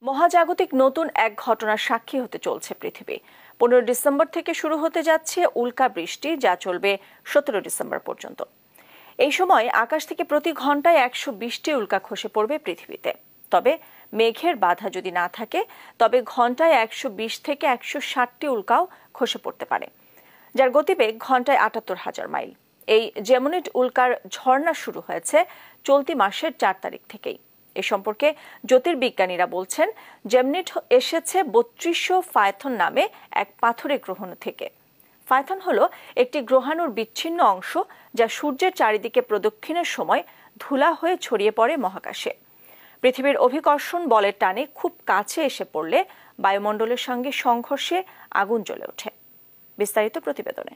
মহাজাগতিক নতুন এক ঘটনার সাক্ষী হতে চলছে পৃথিবী। 15 ডিসেম্বর থেকে শুরু হতে যাচ্ছে উল্কা বৃষ্টি, যা চলবে 17 ডিসেম্বর পর্যন্ত। এই সময় আকাশ থেকে প্রতি ঘন্টায় 120টি উল্কা খসে পড়বে পৃথিবীতে। তবে মেঘের বাধা যদি না থাকে, তবে ঘন্টায় 120 থেকে 160টি উল্কাও খসে পড়তে পারে, যার গতিবেগ ঘন্টায় 78,000 মাইল। এই জেমিনিড উল্কার ঝর্ণা শুরু হয়েছে চলতি মাসের 4 তারিখ থেকেই। এ সম্পর্কে জ্যোতির্বিজ্ঞানীরা বলছেন, জেমিনিড এসেছে 3200 ফায়থন নামে এক পাথুরে গ্রহাণু থেকে। ফায়থন হলো একটি গ্রহাণুর বিচ্ছিন্ন অংশ, যা সূর্যের চারিদিকে প্রদক্ষিণের সময় ধুলা হয়ে ছড়িয়ে পড়ে মহাকাশে। পৃথিবীর অভিকর্ষণ বলের টানে খুব কাছে এসে পড়লে বায়ুমণ্ডলের সঙ্গে সংঘর্ষে আগুন জ্বলে ওঠে। বিস্তারিত প্রতিবেদনে।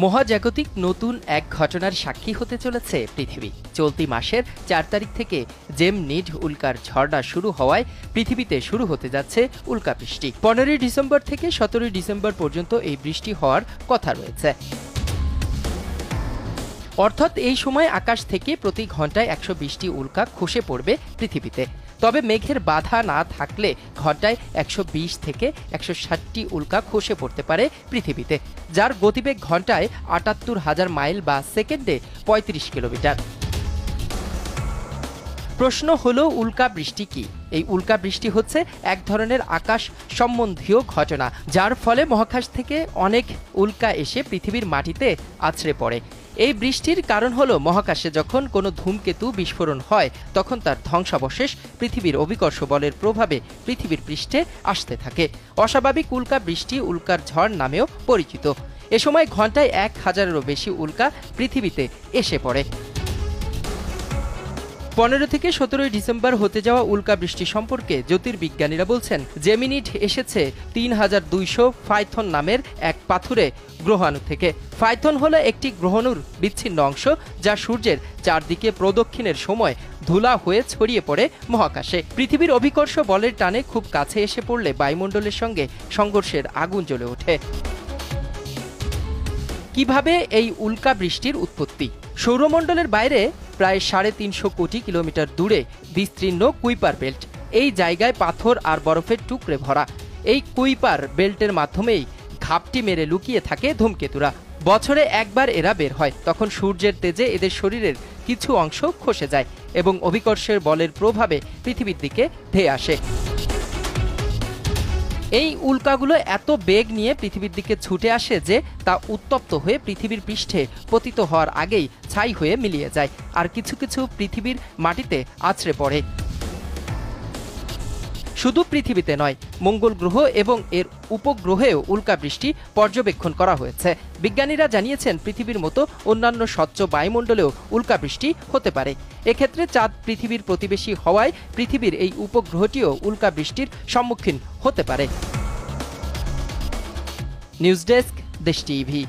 মহাজাগতিক নতুন এক ঘটনার সাক্ষী হতে চলেছে পৃথিবী। চলতি মাসের 4 তারিখ থেকে জেমিনিড উল্কার ঝড়টা শুরু হওয়ায় পৃথিবীতে শুরু হতে যাচ্ছে উল্কা বৃষ্টি। 15 ডিসেম্বর থেকে 17 ডিসেম্বর পর্যন্ত এই বৃষ্টি হওয়ার কথা রয়েছে। অর্থাৎ এই সময় আকাশ থেকে প্রতি ঘন্টায় 120টি উল্কা খসে পড়বে পৃথিবীতে। তবে মেঘের বাধা না থাকলে ঘন্টায় 120 থেকে 160টি উল্কা খসে পড়তে পারে পৃথিবীতে, যার গতিবেগ ঘন্টায় 78,000 মাইল বা সেকেন্ডে 35 কিলোমিটার। প্রশ্ন হলো, উল্কা বৃষ্টি কি? এই উল্কা বৃষ্টি হচ্ছে এক ধরনের আকাশ সম্বন্ধীয় ঘটনা, যার ফলে মহাকাশ থেকে অনেক উল্কা এসে পৃথিবীর মাটিতে আছড়ে পড়ে। এই বৃষ্টির কারণ হলো, মহাকাশে যখন কোনো ধূমকেতু বিস্ফোরণ হয়, তখন তার ধ্বংসাবশেষ পৃথিবীর অভিকর্ষ বলের প্রভাবে পৃথিবীর পৃষ্ঠে আসতে থাকে। অস্বাভাবিক উল্কা বৃষ্টি উল্কার ঝড় নামেও পরিচিত। এ সময় ঘন্টায় 1000-এরও বেশি উল্কা পৃথিবীতে এসে পড়ে। 15 থেকে 17 ডিসেম্বর হতে যাওয়া উল্কা বৃষ্টি সম্পর্কে জ্যোতির্বিজ্ঞানীরা বলছেন, জেমিনিড এসেছে 3200 ফায়থন নামের এক পাথুরে গ্রহাণু থেকে। ফায়থন হলো একটি গ্রহাণুর বিচ্ছিন্ন অংশ, যা সূর্যের চারদিকে প্রদক্ষিণের সময় ধুলা হয়ে ছড়িয়ে পড়ে মহাকাশে। পৃথিবীর অভিকর্ষ বলের টানে খুব কাছে এসে পড়লে বায়ুমণ্ডলের সঙ্গে সংঘর্ষের আগুন জ্বলে ওঠে। কিভাবে এই উল্কা বৃষ্টির উৎপত্তি? সৌরমণ্ডলের বাইরে প্রায় 350 কোটি কিলোমিটার দূরে বিস্তীর্ণ কুইপার বেল্ট। এই জায়গায় পাথর আর বরফের টুকরে ভরা। এই কুইপার বেল্টের মাধ্যমেই ঘাপটি মেরে লুকিয়ে থাকে ধূমকেতুরা। বছরে একবার এরা বের হয়, তখন সূর্যের তেজে এদের শরীরের কিছু অংশ খসে যায় এবং অভিকর্ষের বলের প্রভাবে পৃথিবীর দিকে ধেয়ে আসে। এই উল্কাগুলো এত বেগ নিয়ে পৃথিবীর দিকে ছুটে আসে যে তা উত্তপ্ত হয়ে পৃথিবীর পৃষ্ঠে পতিত হওয়ার আগেই ছাই হয়ে মিলিয়ে যায়, আর কিছু কিছু পৃথিবীর মাটিতে আছড়ে পড়ে। শুধু পৃথিবীতে নয়, মঙ্গল গ্রহ এবং এর উপগ্রহেও উল্কা বৃষ্টি পর্যবেক্ষণ করা হয়েছে। বিজ্ঞানীরা জানিয়েছেন, পৃথিবীর মতো অন্যান্য স্বচ্ছ বায়ুমণ্ডলেও উল্কা বৃষ্টি হতে পারে। এক্ষেত্রে চাঁদ পৃথিবীর প্রতিবেশী হওয়ায় পৃথিবীর এই উপগ্রহটিও উল্কা বৃষ্টির সম্মুখীন হতে পারে। নিউজ ডেস্ক, দেশ টিভি।